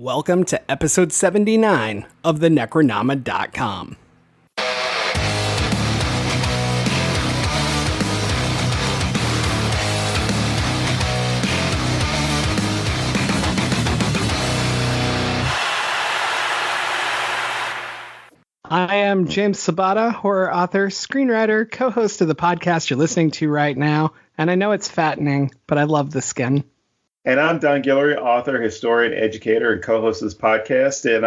Welcome to episode 79 of the Necronama.com. I am James Sabata, horror author, screenwriter, co-host of the podcast you're listening to right now, and I know it's fattening, but I love the skin. And I'm Don Guillory, author, historian, educator, and co-host of this podcast. And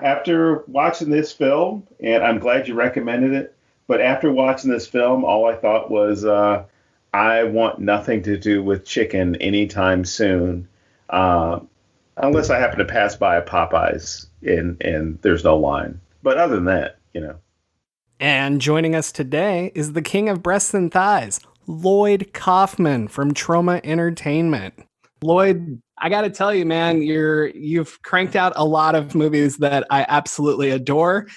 after watching this film, and I'm glad you recommended it, but after watching this film, all I thought was I want nothing to do with chicken anytime soon, unless I happen to pass by a Popeyes and there's no line. But other than that, And joining us today is the king of breasts and thighs, Lloyd Kaufman from Troma Entertainment. Lloyd, I got to tell you, man, you've cranked out a lot of movies that I absolutely adore.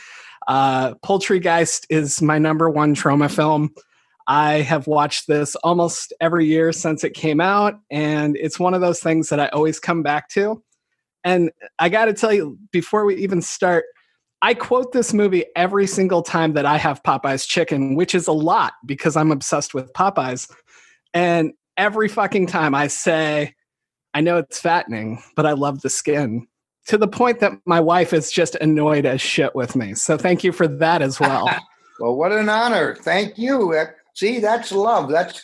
Poultrygeist is my number one Troma film. I have watched this almost every year since it came out, and it's one of those things that I always come back to. And I got to tell you, before we even start, I quote this movie every single time that I have Popeye's chicken, which is a lot because I'm obsessed with Popeyes. And every fucking time I say, I know it's fattening, but I love the skin, to the point that my wife is just annoyed as shit with me. So thank you for that as well. Well, what an honor. Thank you. See, that's love. That's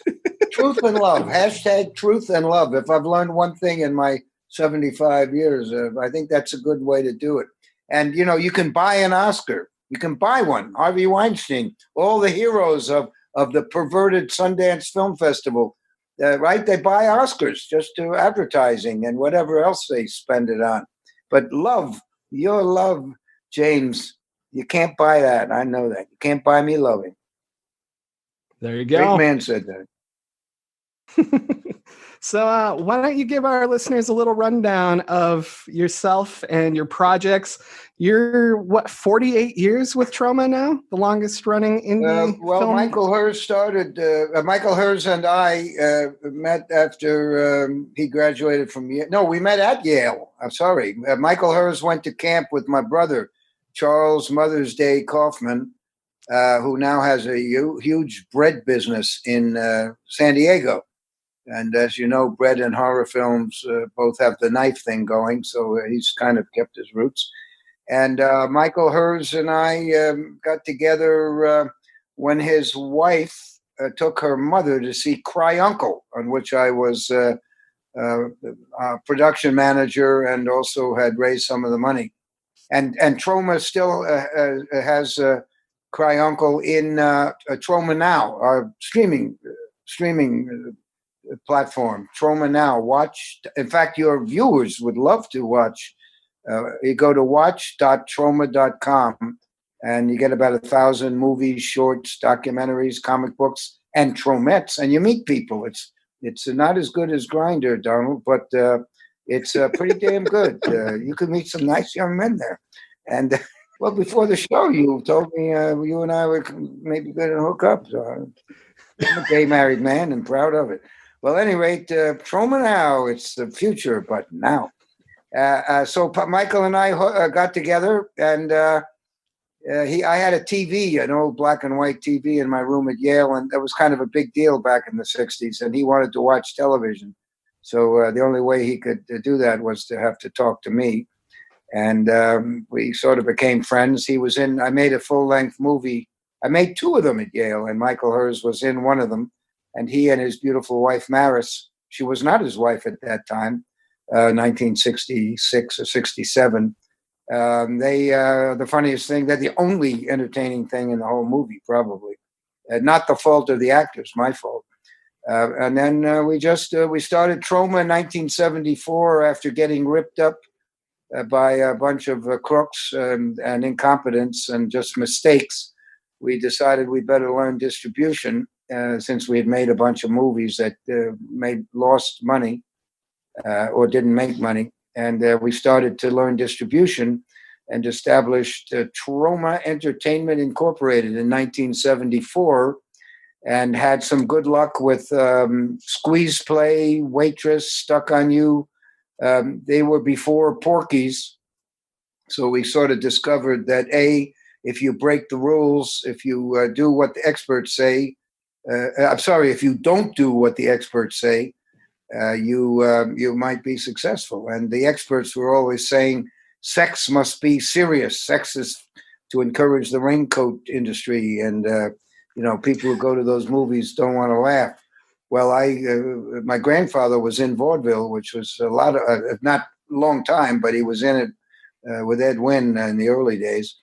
truth and love. Hashtag truth and love. If I've learned one thing in my 75 years, I think that's a good way to do it. And, you can buy an Oscar. You can buy one. Harvey Weinstein, all the heroes of the perverted Sundance Film Festival, right? They buy Oscars just to advertising and whatever else they spend it on. But love, your love, James, you can't buy that. I know that. You can't buy me loving. There you go. Great man said that. So why don't you give our listeners a little rundown of yourself and your projects? You're, 48 years with Troma now? The longest running indie film? Michael Hers started, Michael Hers and I met after he graduated from Yale. No, we met at Yale. I'm sorry. Michael Hers went to camp with my brother, Charles Mother's Day Kaufman, who now has a huge bread business in San Diego. And as you know, bread and horror films both have the knife thing going, so he's kind of kept his roots. And Michael Hers and I got together when his wife took her mother to see Cry Uncle, on which I was a production manager and also had raised some of the money. And Troma still has Cry Uncle in Troma Now, our streaming platform, Troma Now. Watch. In fact, your viewers would love to watch. You go to watch.troma.com and you get about 1,000 movies, shorts, documentaries, comic books, and Tromettes, and you meet people. It's not as good as Grindr, Donald, but it's pretty damn good. You could meet some nice young men there. And well, before the show, you told me you and I were maybe going to hook up. So I'm a gay married man and proud of it. Well, at any rate, Troma Now, it's the future, but now. So Michael and I got together, and I had a TV, an old black and white TV in my room at Yale, and that was kind of a big deal back in the 60s, and he wanted to watch television. So the only way he could do that was to have to talk to me. And we sort of became friends. I made a full-length movie. I made two of them at Yale, and Michael Hers was in one of them. And he and his beautiful wife, Maris, she was not his wife at that time, 1966 or 67. The funniest thing, they're the only entertaining thing in the whole movie, probably. Not the fault of the actors, my fault. And then we started Troma in 1974 after getting ripped up by a bunch of crooks and incompetence and just mistakes. We decided we better learn distribution. Since we had made a bunch of movies that lost money or didn't make money. And we started to learn distribution and established Troma Entertainment Incorporated in 1974 and had some good luck with Squeeze Play, Waitress, Stuck on You, They were before Porky's. So we sort of discovered that if you break the rules, if you do what the experts say, I'm sorry, if you don't do what the experts say, you might be successful. And the experts were always saying sex must be serious. Sex is to encourage the raincoat industry, and people who go to those movies don't want to laugh. Well, my grandfather was in vaudeville, which was a lot of not a long time, but he was in it with Ed Wynn in the early days,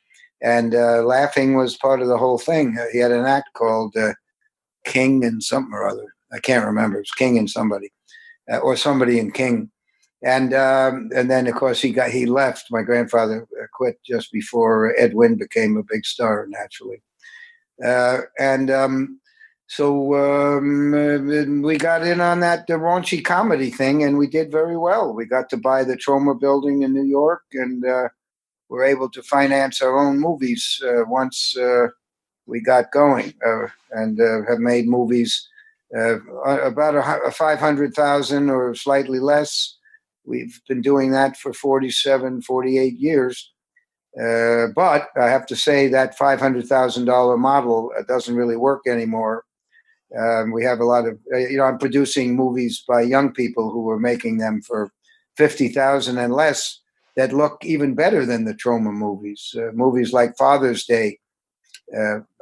and laughing was part of the whole thing. He had an act called King and something or other. I can't remember. It was King and somebody, or somebody in King, and then of course he left. My grandfather quit just before Ed Wynn became a big star, naturally, so we got in on that raunchy comedy thing, and we did very well. We got to buy the Troma building in New York, and were able to finance our own movies once we got going, and have made movies about 500,000 or slightly less. We've been doing that for 47, 48 years. But I have to say that $500,000 model doesn't really work anymore. We have a lot of, I'm producing movies by young people who are making them for 50,000 and less that look even better than the Troma movies. Movies like Father's Day,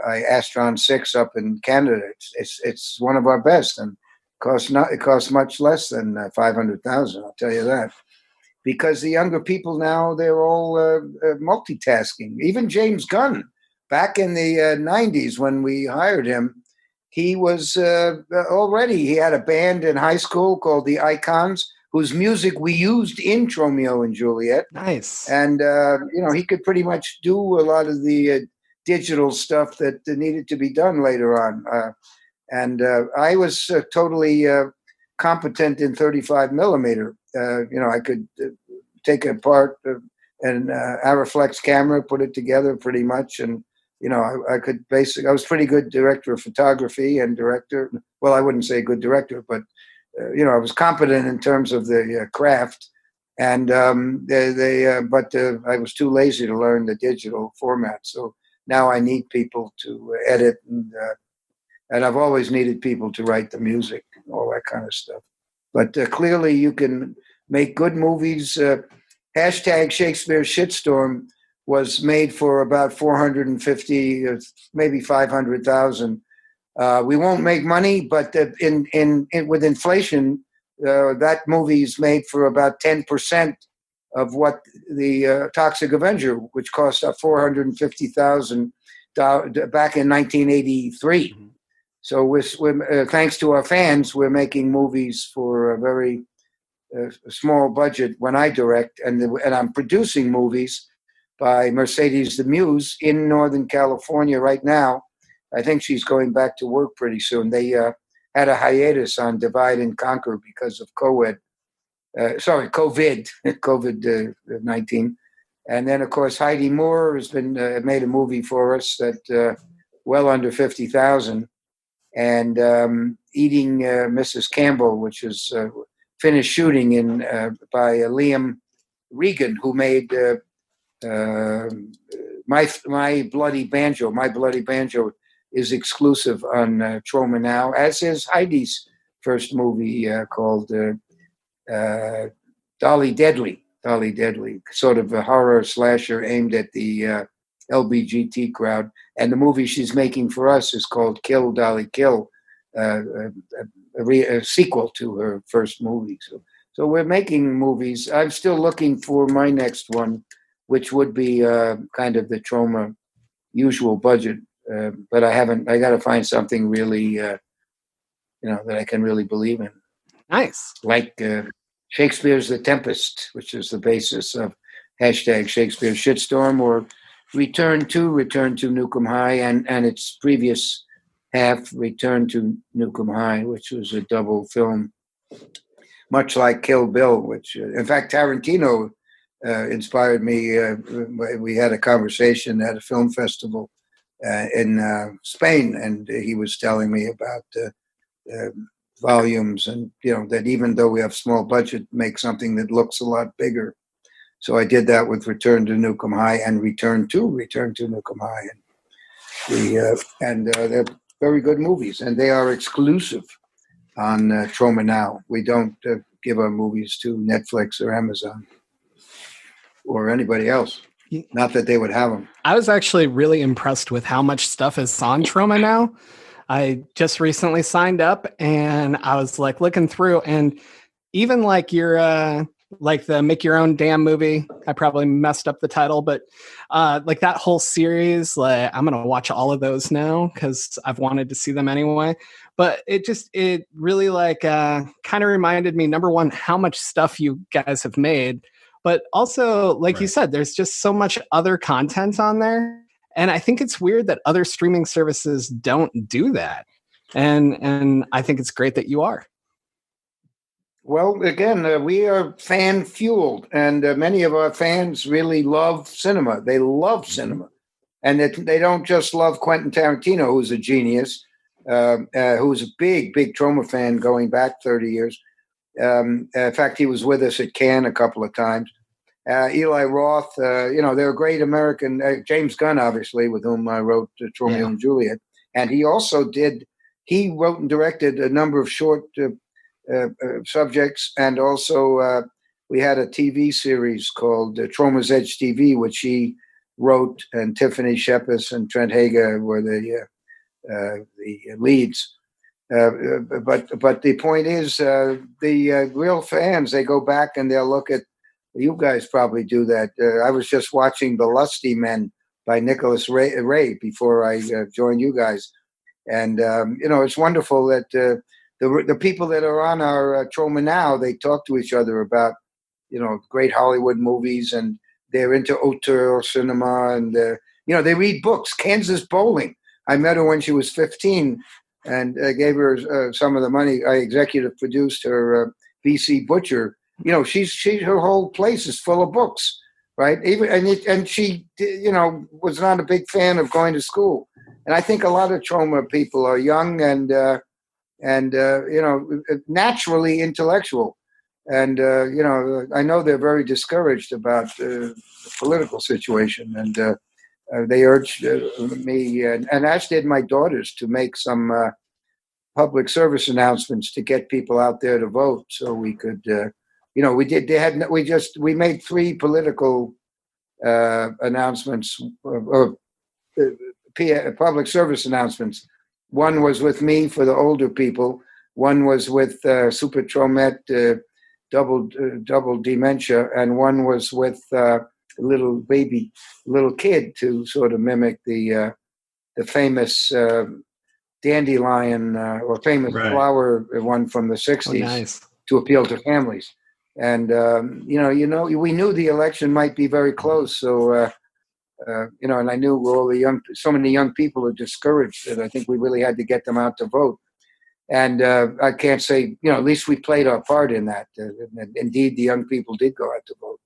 Astron 6 up in Canada. It's one of our best, and it costs much less than 500,000. I'll tell you that, because the younger people now, they're all multitasking. Even James Gunn, back in the 90s when we hired him, he was he had a band in high school called the Icons, whose music we used in Romeo and Juliet. Nice. And, he could pretty much do a lot of the digital stuff that needed to be done later on. And I was totally competent in 35 millimeter. I could take it apart an Ariflex camera, put it together pretty much, and I could I was pretty good director of photography and director. Well, I wouldn't say good director, but I was competent in terms of the craft. And but I was too lazy to learn the digital format. So now I need people to edit, and I've always needed people to write the music, all that kind of stuff. But clearly, you can make good movies. Hashtag Shakespeare Shitstorm was made for about 450, maybe 500,000. We won't make money, but with inflation, that movie's made for about 10% of what the Toxic Avenger, which cost $450,000 back in 1983. Mm-hmm. So we're thanks to our fans, we're making movies for a very small budget when I direct, and I'm producing movies by Mercedes the Muse in Northern California right now. I think she's going back to work pretty soon. They had a hiatus on Divide and Conquer because of COVID, COVID-19. And then, of course, Heidi Moore has been made a movie for us that well under 50,000. And Eating Mrs. Campbell, which is finished shooting by Liam Regan, who made My Bloody Banjo. My Bloody Banjo is exclusive on Troma now, as is Heidi's first movie called Dolly Deadly. Dolly Deadly, sort of a horror slasher aimed at the LBGT crowd. And the movie she's making for us is called Kill, Dolly, Kill, a sequel to her first movie. So we're making movies. I'm still looking for my next one, which would be kind of the Troma usual budget. But I got to find something really, that I can really believe in. Nice. Like Shakespeare's The Tempest, which is the basis of hashtag Shakespeare Shitstorm, or Return to Nukem High, and its previous half, Return to Nukem High, which was a double film, much like Kill Bill, which, in fact, Tarantino inspired me. We had a conversation at a film festival in Spain, and he was telling me about volumes, and that even though we have small budget, make something that looks a lot bigger. So I did that with Return to Nukem High and Return to Nukem High, and they're very good movies, and they are exclusive on Troma now. We don't give our movies to Netflix or Amazon or anybody else. Not that they would have them. I was actually really impressed with how much stuff is on Troma now. I just recently signed up and I was like looking through, and even like your like the Make Your Own Damn movie, I probably messed up the title, but like that whole series, like I'm gonna watch all of those now because I've wanted to see them anyway. But it really like kind of reminded me, number one, how much stuff you guys have made, but also like you said, there's just so much other content on there. And I think it's weird that other streaming services don't do that. And I think it's great that you are. Well, again, we are fan fueled, and many of our fans really love cinema. They love cinema, and they don't just love Quentin Tarantino, who's a genius, who's a big Troma fan going back 30 years. In fact, he was with us at Cannes a couple of times. Eli Roth, they're a great American. James Gunn, obviously, with whom I wrote Romeo and Juliet. And he also he wrote and directed a number of short subjects. And also we had a TV series called Troma's Edge TV, which he wrote, and Tiffany Shepis and Trent Hager were the leads. But the point is, the real fans, they go back and they'll look at. You guys probably do that. I was just watching The Lusty Men by Nicholas Ray before I joined you guys, and it's wonderful that the people that are on our Troma now, they talk to each other about great Hollywood movies, and they're into auteur cinema, and they read books. Kansas Bowling. I met her when she was 15, and I gave her some of the money. I executive produced her VC Butcher. She's her whole place is full of books, right? And she was not a big fan of going to school. And I think a lot of Troma people are young and naturally intellectual. And I know they're very discouraged about the political situation, and they urged me, and as did my daughters, to make some public service announcements to get people out there to vote, so we could. We made 3 political announcements or public service announcements. One was with me for the older people. One was with Super Tromet, double dementia, and one was with a little kid to sort of mimic the famous dandelion or famous flower one from the 60s. Oh, nice. To appeal to families. And, we knew the election might be very close. So, and I knew so many young people are discouraged, that I think we really had to get them out to vote. And I can't say, at least we played our part in that. Indeed, the young people did go out to vote,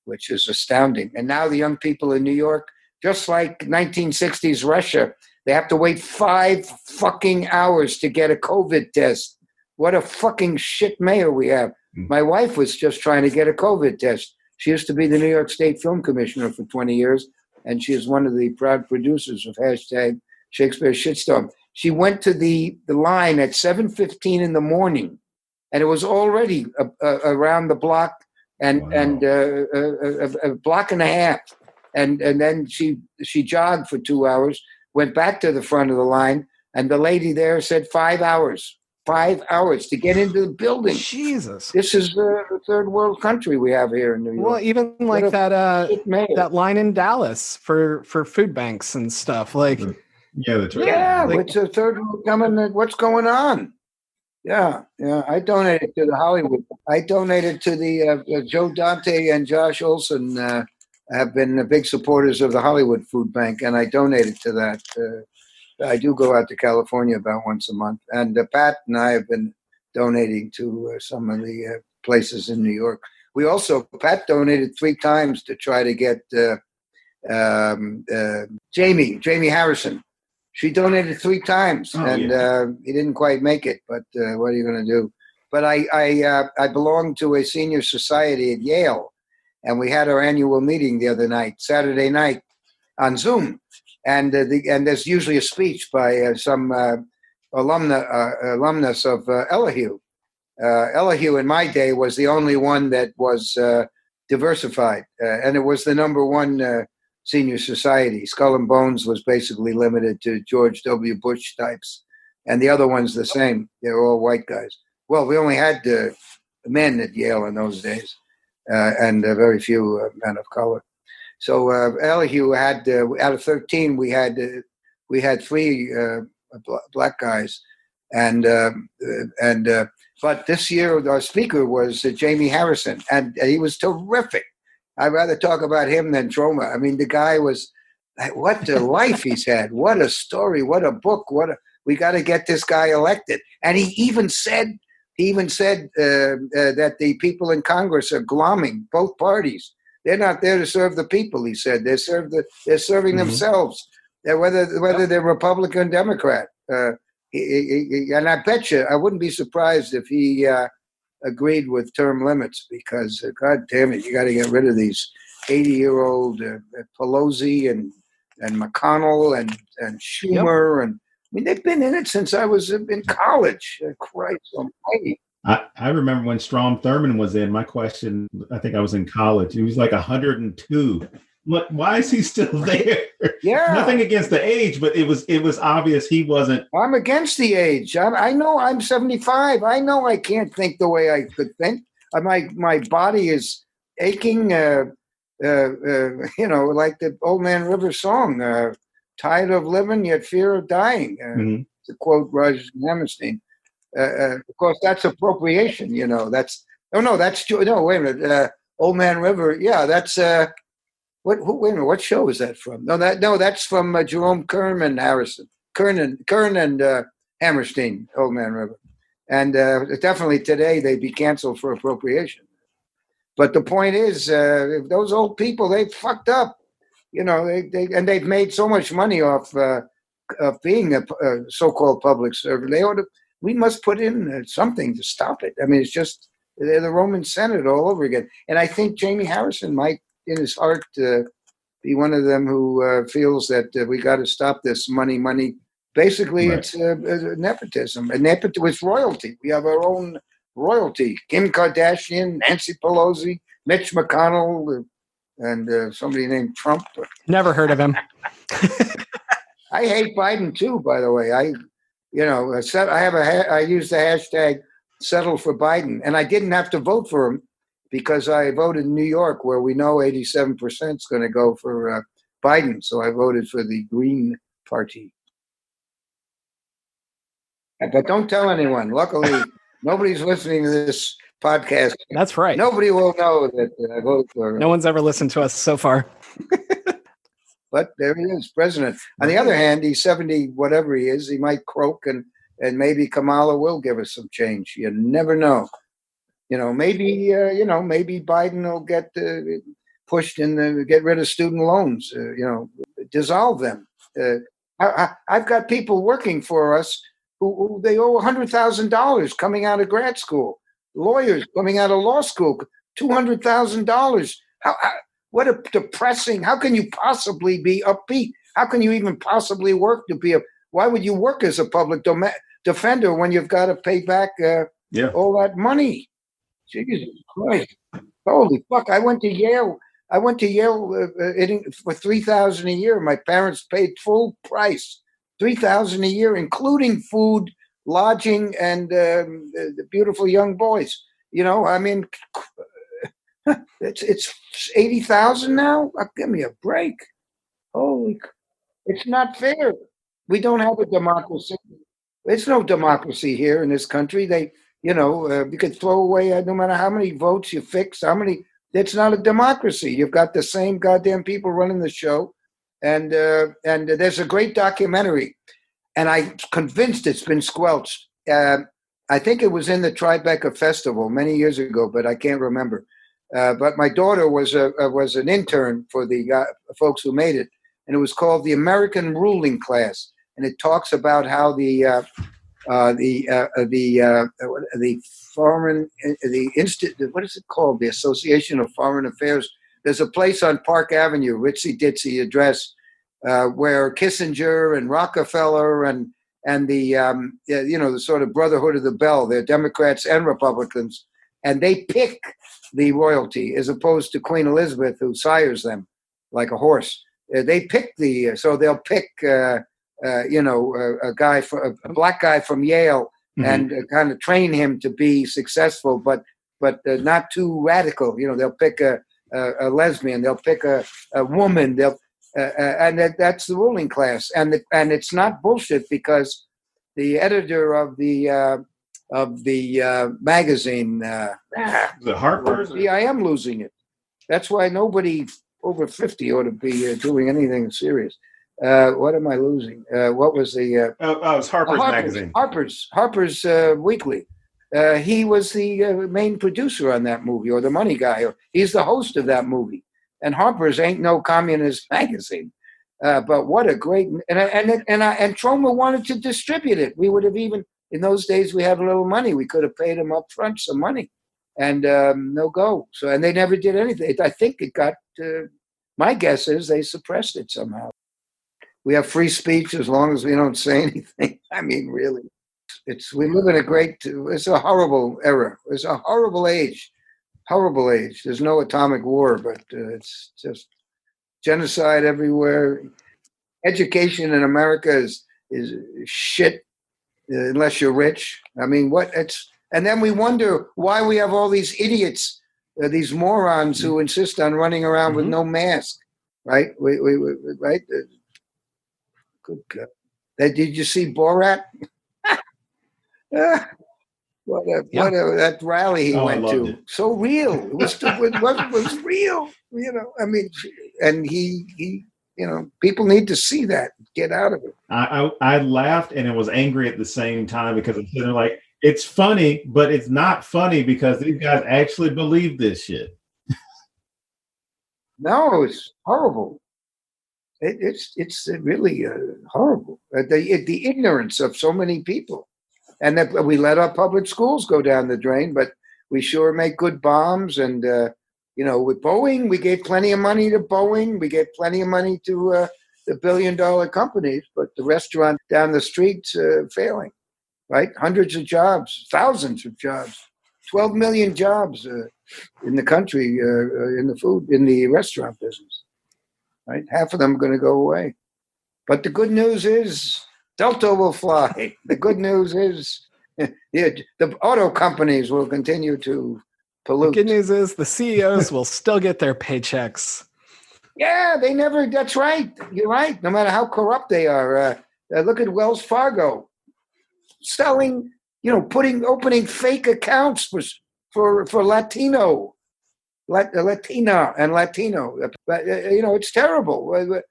which is astounding. And now the young people in New York, just like 1960s Russia, they have to wait 5 fucking hours to get a COVID test. What a fucking shit mayor we have. My wife was just trying to get a COVID test. She used to be the New York State Film Commissioner for 20 years, and she is one of the proud producers of # Shakespeare Shitstorm. She went to the line at 7:15 in the morning, and it was already around the block and a block and a half. And then she jogged for 2 hours, went back to the front of the line, and the lady there said 5 hours. 5 hours to get into the building. Jesus. This is a third world country we have here in New York. Well, even like that line in Dallas for food banks and stuff. Like, it's a third world coming. What's going on? Yeah. I donated to the Hollywood. I donated to the Joe Dante and Josh Olson have been big supporters of the Hollywood Food Bank, and I donated to that. I do go out to California about once a month, and Pat and I have been donating to some of the places in New York. Pat donated 3 times to try to get Jamie Harrison. She donated 3 times, Oh, and he didn't quite make it. But what are you going to do? But I belong to a senior society at Yale, and we had our annual meeting the other night, Saturday night, on Zoom, and there's usually a speech by some alumnus of Elihu. Elihu in my day was the only one that was diversified, and it was the number one senior society. Skull and Bones was basically limited to George W. Bush types, and the other ones the same. They were all white guys. Well, we only had men at Yale in those days, and very few men of color. So Elihu had out of 13, we had 3 black guys, and but this year our speaker was Jamie Harrison, and he was terrific. I'd rather talk about him than Troma. I mean, the guy was, what a life he's had, what a story, what a book, we got to get this guy elected. And he even said that the people in Congress are glomming both parties. They're not there to serve the people, he said. They're serving themselves, whether they're Republican or Democrat. And I bet you, I wouldn't be surprised if he agreed with term limits, because, God damn it, you got to get rid of these 80-year-old Pelosi and McConnell and Schumer. Yep. And I mean, they've been in it since I was in college. Christ almighty. I remember when Strom Thurmond was in. My question, I think I was in college. He was like 102. Why is he still there? Yeah. Nothing against the age, but it was obvious he wasn't. I'm against the age. I know I'm 75. I know I can't think the way I could think. My body is aching. Like the Old Man River song, "Tired of living, yet fear of dying." To quote Roger Hammerstein. Of course, that's appropriation. Wait a minute. Old Man River. Yeah, that's. Wait a minute, what show is that from? That's from Jerome Kern and Hammerstein, Old Man River. And definitely today they'd be canceled for appropriation. But the point is, those old people, they fucked up. They've made so much money off being a so-called public servant. We must put in something to stop it. I mean, it's just, they're the Roman Senate all over again. And I think Jamie Harrison might, in his heart, be one of them who feels that we got to stop this money. Basically, right. It's nepotism. And nepotism is royalty. We have our own royalty. Kim Kardashian, Nancy Pelosi, Mitch McConnell, and somebody named Trump. Never heard of him. I hate Biden too, by the way. I use the hashtag settle for Biden, and I didn't have to vote for him because I voted in New York, where we know 87% is going to go for Biden. So I voted for the Green Party. But don't tell anyone. Luckily, nobody's listening to this podcast. That's right. Nobody will know that I voted for. No one's ever listened to us so far. But there he is, president. On the other hand, he's 70, whatever he is. He might croak, and maybe Kamala will give us some change. You never know. Maybe Biden will get pushed and get rid of student loans. Dissolve them. I've got people working for us who they owe $100,000 coming out of grad school. Lawyers coming out of law school, $200,000. What a depressing! How can you possibly be upbeat? How can you even possibly work to be why would you work as a public defender when you've got to pay back all that money? Jesus Christ! Holy fuck! I went to Yale. For $3,000 a year. My parents paid full price, $3,000 a year, including food, lodging, and the beautiful young boys. I mean, it's $80,000 now. Give me a break! Holy, it's not fair. We don't have a democracy. It's no democracy here in this country. You could throw away no matter how many votes you fix, it's not a democracy. You've got the same goddamn people running the show. And there's a great documentary, and I'm convinced it's been squelched. I think it was in the Tribeca Festival many years ago, but I can't remember. But my daughter was an intern for the folks who made it, and it was called The American Ruling Class. and it talks about how the foreign what is it called? The Association of Foreign Affairs. There's a place on Park Avenue, ritzy ditzy address, where Kissinger and Rockefeller and the the sort of Brotherhood of the Bell, they're Democrats and Republicans, and they pick the royalty as opposed to Queen Elizabeth, who sires them like a horse. They pick so they'll pick a black guy from Yale and kind of train him to be successful, but not too radical. They'll pick a lesbian, they'll pick a woman, and that's the ruling class, and it's not bullshit, because the editor of the magazine, the Harper's. Yeah, I am losing it. That's why nobody over 50 ought to be doing anything serious. What am I losing? What was the? It's Harper's magazine. Harper's Weekly. He was the main producer on that movie, or the money guy. He's the host of that movie. And Harper's ain't no communist magazine. But what a great and Troma wanted to distribute it. We would have even in those days we had a little money. We could have paid him up front some money, and no go. So and they never did anything. I think it got. My guess is they suppressed it somehow. We have free speech as long as we don't say anything. I mean, really, we live in it's a horrible era. It's a horrible age. Horrible age. There's no atomic war, but it's just genocide everywhere. Education in America is shit unless you're rich. I mean, and then we wonder why we have all these idiots, these morons who insist on running around with no mask, right? We right? Good God. Did you see Borat? That rally he went to. It. So real. It was real. I mean, and he people need to see that. Get out of it. I laughed and I was angry at the same time, because I'm sitting there like, it's funny, but it's not funny because these guys actually believe this shit. No, it's horrible. It's really horrible. The ignorance of so many people. And that we let our public schools go down the drain, but we sure make good bombs. And, with Boeing, we gave plenty of money to Boeing. We gave plenty of money to the billion-dollar companies, but the restaurant down the street's failing, right? Hundreds of jobs, thousands of jobs, 12 million jobs in the country in the restaurant business, right? Half of them are going to go away. But the good news is Delta will fly. The good news is the auto companies will continue to pollute. The good news is the CEOs will still get their paychecks. Yeah, that's right. You're right. No matter how corrupt they are. Look at Wells Fargo. Selling, opening fake accounts for Latina and Latino. But, it's terrible.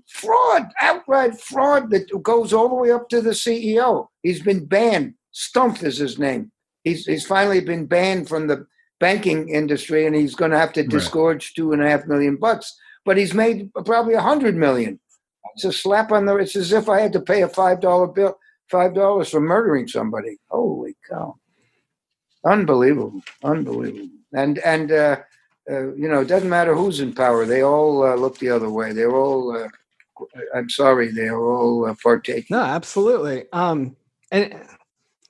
Fraud, outright fraud that goes all the way up to the CEO. He's been banned. Stumpf is his name. He's finally been banned from the banking industry, and he's going to have to disgorge $2.5 million. But he's made probably $100 million. It's a slap on the. It's as if I had to pay a $5 bill, $5 for murdering somebody. Holy cow! Unbelievable. And it doesn't matter who's in power. They all look the other way. They're all, I'm sorry, they are all partaking. No, absolutely. And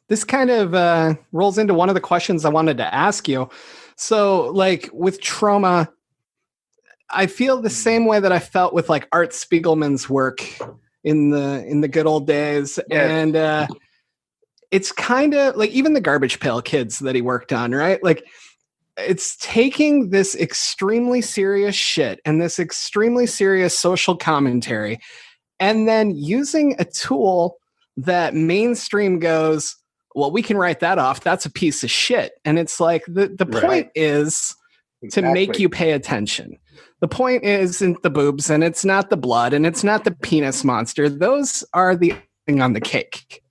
this kind of rolls into one of the questions I wanted to ask you. So, like with Troma, I feel the same way that I felt with like Art Spiegelman's work in the good old days. Yes. And it's kind of like even the Garbage Pail Kids that he worked on, right? Like, it's taking this extremely serious shit and this extremely serious social commentary and then using a tool that mainstream goes, well, we can write that off. That's a piece of shit. And it's like the point is to make you pay attention. The point isn't the boobs, and it's not the blood, and it's not the penis monster. Those are the thing on the cake.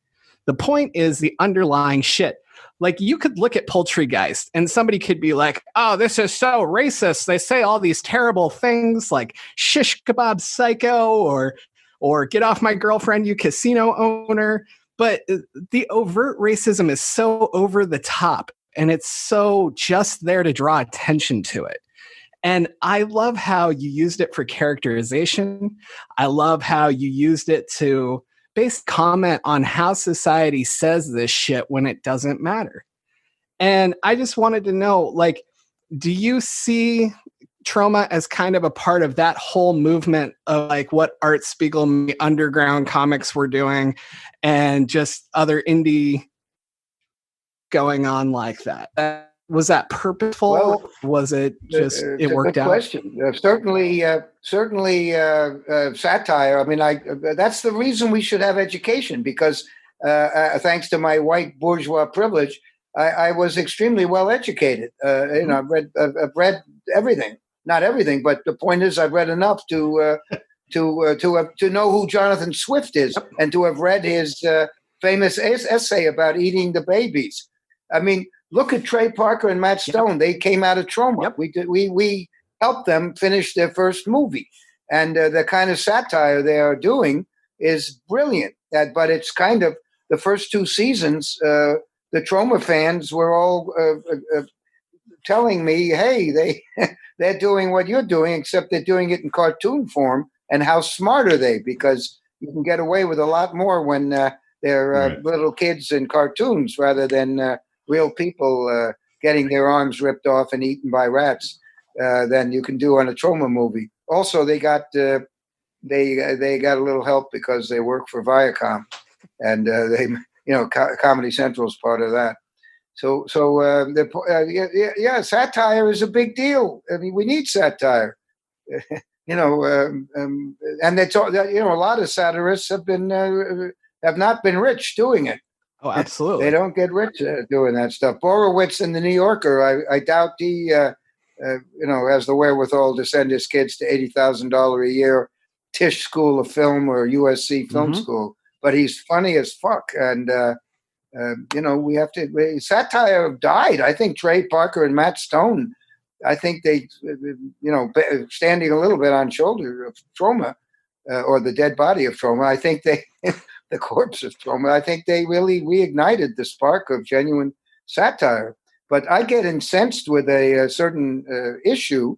The point is the underlying shit. Like, you could look at Poultrygeist and somebody could be like, oh, this is so racist. They say all these terrible things like shish kebab psycho or or get off my girlfriend, you casino owner. But the overt racism is so over the top, and it's so just there to draw attention to it. And I love how you used it for characterization. I love how you used it to base comment on how society says this shit when it doesn't matter. And I just wanted to know, like, do you see Troma as kind of a part of that whole movement of like what Art Spiegelman underground comics were doing and just other indie going on like that? Was that purposeful? Well, was it just it worked out? Question. Certainly, satire. I mean, that's the reason we should have education, because thanks to my white bourgeois privilege, I was extremely well educated. I've read everything, not everything, but the point is, I've read enough to know who Jonathan Swift is, and to have read his famous essay about eating the babies. I mean, look at Trey Parker and Matt Stone. Yep. They came out of Troma. Yep. We helped them finish their first movie, and the kind of satire they are doing is brilliant. But it's kind of the first two seasons. The Troma fans were all telling me, "Hey, they're doing what you're doing, except they're doing it in cartoon form. And how smart are they? Because you can get away with a lot more when they're right. Little kids in cartoons rather than real people getting their arms ripped off and eaten by rats than you can do on a Troma movie." Also, they got a little help because they work for Viacom, and Comedy Central is part of that. So satire is a big deal. I mean, we need satire. And they talk. A lot of satirists have not been rich doing it. Oh, absolutely. They don't get rich doing that stuff. Borowitz in the New Yorker, I doubt he, has the wherewithal to send his kids to $80,000 a year Tisch School of Film or USC Film School. But he's funny as fuck, and we have to. Satire died. I think Trey Parker and Matt Stone. I think they, standing a little bit on shoulder of Troma, or the dead body of Troma. I think they. The corpse of Troma, I think they really reignited the spark of genuine satire. But I get incensed with a certain issue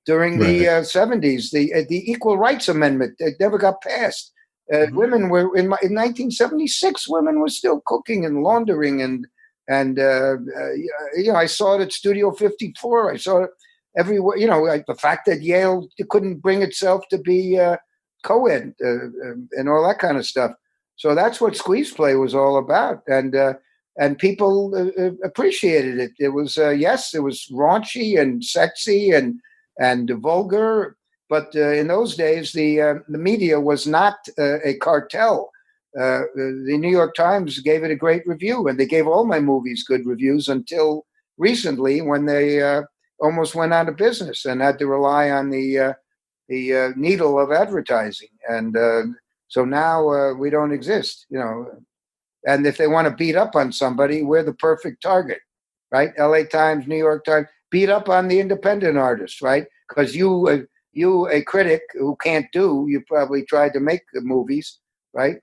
during the 70s, the Equal Rights Amendment. It never got passed. Women were, in 1976, women were still cooking and laundering. And I saw it at Studio 54. I saw it everywhere. The fact that Yale couldn't bring itself to be co-ed and all that kind of stuff. So that's what Squeeze Play was all about, and people appreciated it. It was it was raunchy and sexy and vulgar, but in those days the media was not a cartel. The New York Times gave it a great review, and they gave all my movies good reviews until recently, when they almost went out of business and had to rely on the needle of advertising. And so now we don't exist, and if they want to beat up on somebody, we're the perfect target, right? LA Times, New York Times, beat up on the independent artist, right? Because you, a critic who can't you probably tried to make the movies, right?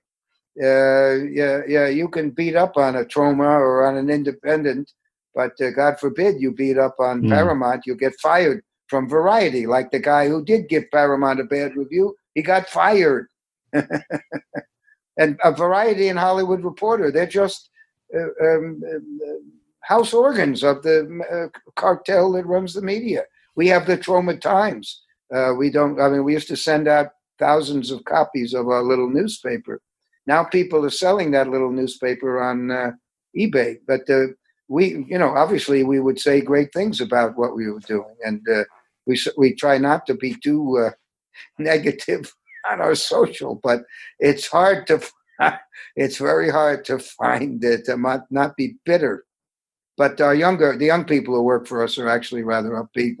You can beat up on a Troma or on an independent, but God forbid you beat up on Paramount, you get fired from Variety, like the guy who did give Paramount a bad review, he got fired. And a Variety and Hollywood Reporter, they're just house organs of the cartel that runs the media. We have the Troma Times. We used to send out thousands of copies of our little newspaper. Now people are selling that little newspaper on eBay. But obviously we would say great things about what we were doing, and we try not to be too negative on our social, but it's very hard to find it, to not be bitter. But the young people who work for us are actually rather upbeat.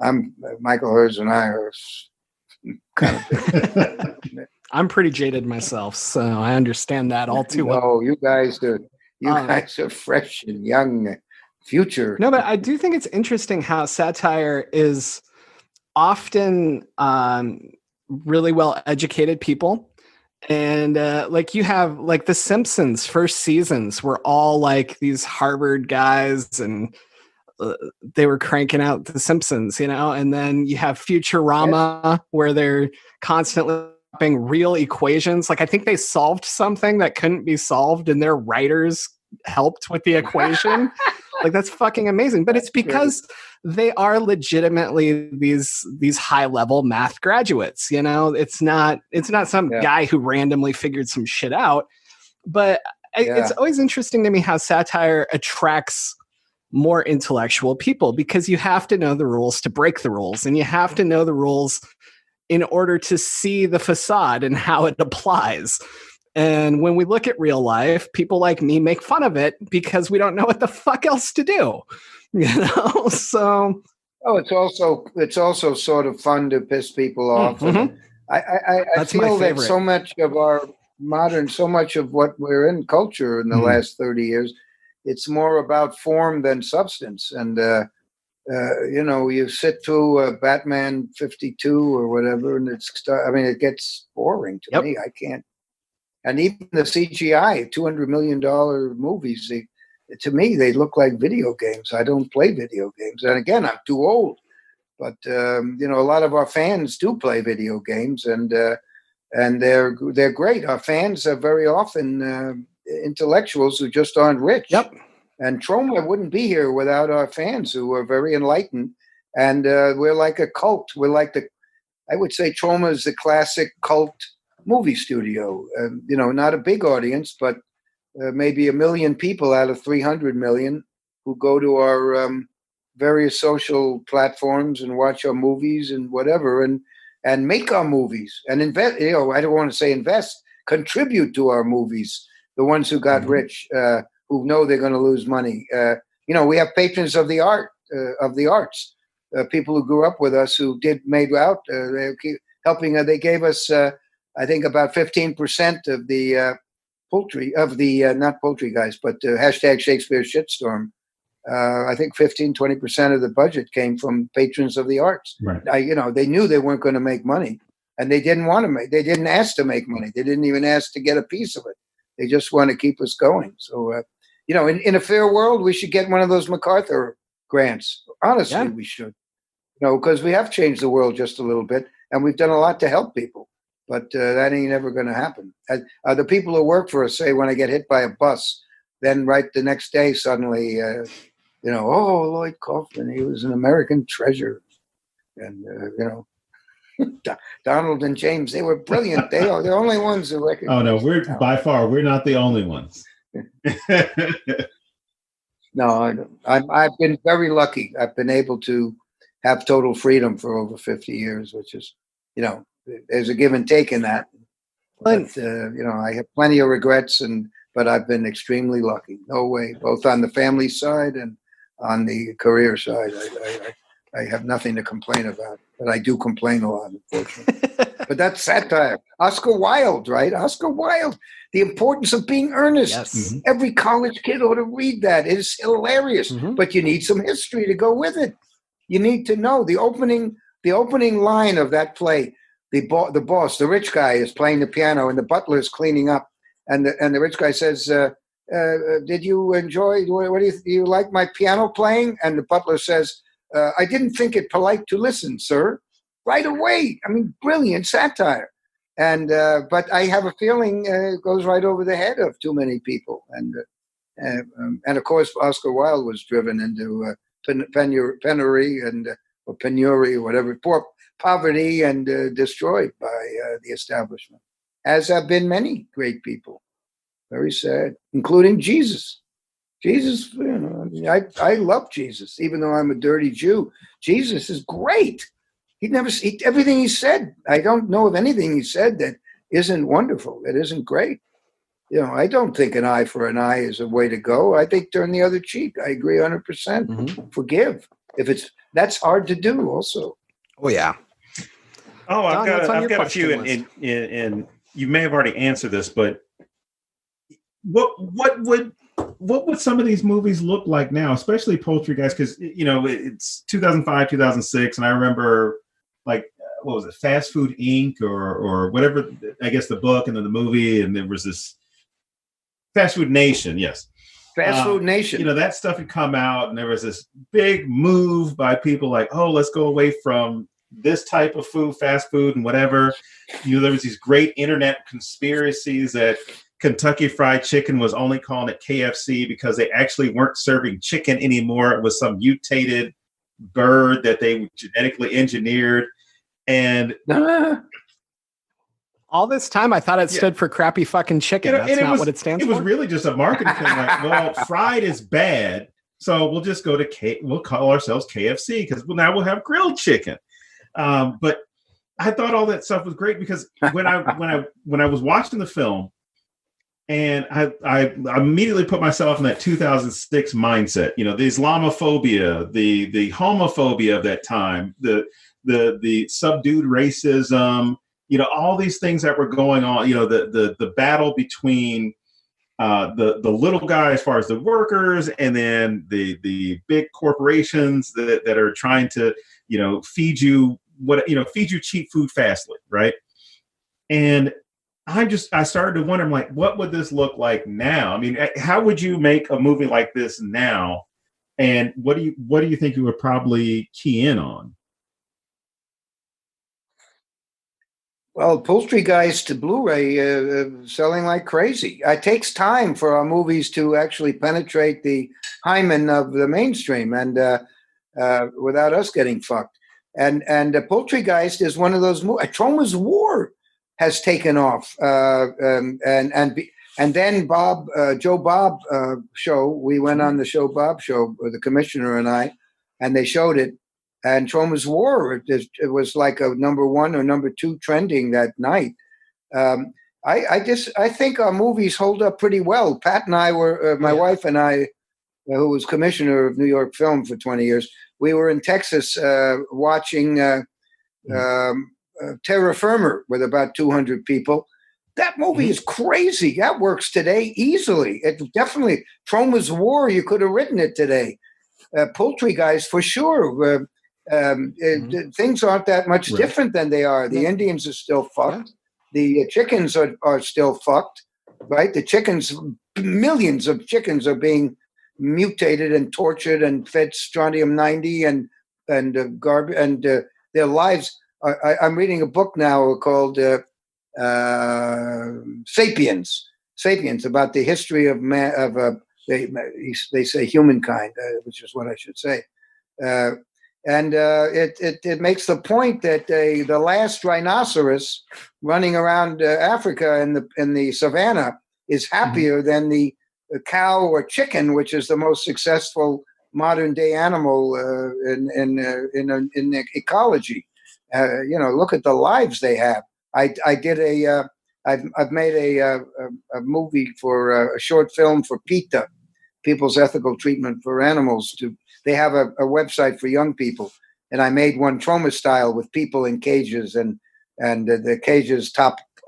I'm Michael Hers and I are kind of I'm pretty jaded myself, so I understand that all too well. Oh, you guys are fresh and young, future. No, but I do think it's interesting how satire is often really well educated people And like you have like the Simpsons first seasons were all like these Harvard guys and they were cranking out the Simpsons, and then you have Futurama where they're constantly having real equations. Like I think they solved something that couldn't be solved and their writers helped with the equation. Like that's fucking amazing. But it's because they are legitimately these high level math graduates. It's not some guy who randomly figured some shit out. But it's always interesting to me how satire attracts more intellectual people, because you have to know the rules to break the rules, and you have to know the rules in order to see the facade and how it applies. And when we look at real life, people like me make fun of it because we don't know what the fuck else to do. So it's also sort of fun to piss people off. Mm-hmm. I feel that so much of our so much of what we're in culture in the last 30 years, it's more about form than substance. And you sit through Batman 52 or whatever, and it gets boring to me. I can't. And even the CGI, $200 million movies, to me, they look like video games. I don't play video games. And again, I'm too old. But, a lot of our fans do play video games, and they're great. Our fans are very often intellectuals who just aren't rich. Yep. And Troma wouldn't be here without our fans who are very enlightened. And we're like a cult. I would say Troma is the classic cult movie studio. Not a big audience, but maybe 1 million people out of 300 million who go to our various social platforms and watch our movies and whatever, and make our movies and invest. I don't want to say invest, contribute to our movies. The ones who got rich, who know they're going to lose money. We have patrons of the arts, people who grew up with us who made out. They keep helping. They gave us, I think, about 15% of the not Poultrygeist, but hashtag Shakespeare shitstorm. I think 15-20% of the budget came from patrons of the arts. Right. They knew they weren't going to make money, and they didn't want to make. They didn't ask to make money. They didn't even ask to get a piece of it. They just want to keep us going. So, in a fair world, we should get one of those MacArthur grants. Honestly, we should. Because we have changed the world just a little bit, and we've done a lot to help people. But that ain't ever going to happen. The people who work for us say when I get hit by a bus, then right the next day suddenly, Lloyd Kaufman, he was an American treasure. And, Donald and James, they were brilliant. They are the only ones who recognize. Oh, no, we're not the only ones. No, I've been very lucky. I've been able to have total freedom for over 50 years, which is, there's a give and take in that. But, I have plenty of regrets, but I've been extremely lucky. No way, both on the family side and on the career side. I have nothing to complain about, but I do complain a lot, unfortunately. But that's satire. Oscar Wilde, right? Oscar Wilde, The Importance of Being Earnest. Yes. Mm-hmm. Every college kid ought to read that. It is hilarious, but you need some history to go with it. You need to know the opening line of that play. The boss, the rich guy, is playing the piano, and the butler is cleaning up, and the rich guy says, "Did you enjoy? What do you like my piano playing?" And the butler says, "I didn't think it polite to listen, sir." Right away. I mean, brilliant satire. And but I have a feeling it goes right over the head of too many people. And of course, Oscar Wilde was driven into penury or penury or whatever, poverty, and destroyed by the establishment, as have been many great people. Very sad, including Jesus. Jesus, I love Jesus, even though I'm a dirty Jew. Jesus is great. Everything he said, I don't know of anything he said that isn't wonderful, that isn't great. I don't think an eye for an eye is a way to go. I think turn the other cheek. I agree 100%. Mm-hmm. Forgive. That's hard to do also. Oh, yeah. Oh, I've got a few, and you may have already answered this, but what would some of these movies look like now, especially Poultrygeist? Because it's 2005, 2006, and I remember what was it, Fast Food Inc. or whatever, I guess the book and then the movie, and there was this Fast Food Nation, yes. Fast Food Nation. You know, that stuff had come out, and there was this big move by people like, oh, let's go away from this type of food, fast food and whatever. You know, there was these great internet conspiracies that Kentucky Fried Chicken was only calling it KFC because they actually weren't serving chicken anymore. It was some mutated bird that they genetically engineered. And all this time, I thought it stood for crappy fucking chicken. That's not what it stands for. It was really just a marketing thing. Like, well, fried is bad, so we'll just go to we'll call ourselves KFC because now we'll have grilled chicken. But I thought all that stuff was great because when I was watching the film, and I immediately put myself in that 2006 mindset. You know, the Islamophobia, the homophobia of that time, the subdued racism. You know, all these things that were going on. You know, the battle between the little guy as far as the workers, and then the big corporations that are trying to, you know, feed you cheap food fastly, right? And I started to wonder, I'm like, what would this look like now? I mean, how would you make a movie like this now? And what do you think you would probably key in on? Well, Poultrygeist Blu-ray selling like crazy. It takes time for our movies to actually penetrate the hymen of the mainstream, and without us getting fucked. And Poultrygeist is one of those movies. Troma's War has taken off, and then Joe Bob show. We went on the Show Bob show, the commissioner and I, and they showed it. And Troma's War, it was like a number 1 or number 2 trending that night. I think our movies hold up pretty well. Pat and I were, my wife and I, who was commissioner of New York Film for 20 years, we were in Texas watching Terra Firma with about 200 people. That movie is crazy. That works today easily. It definitely, Troma's War, you could have written it today. Poultrygeist, for sure. Things aren't that much different than they are. The Indians are still fucked. The chickens are still fucked, right? The chickens, millions of chickens are being mutated and tortured and fed strontium-90 and garbage, and their lives. I'm reading a book now called Sapiens, about the history of man. They say humankind, which is what I should say. And it makes the point that the last rhinoceros running around Africa in the savannah is happier than the cow or chicken, which is the most successful modern day animal in ecology. Look at the lives they have. I've made a movie for a short film for PETA, People's Ethical Treatment for Animals. They have a website for young people, and I made one Troma style with people in cages, and the cages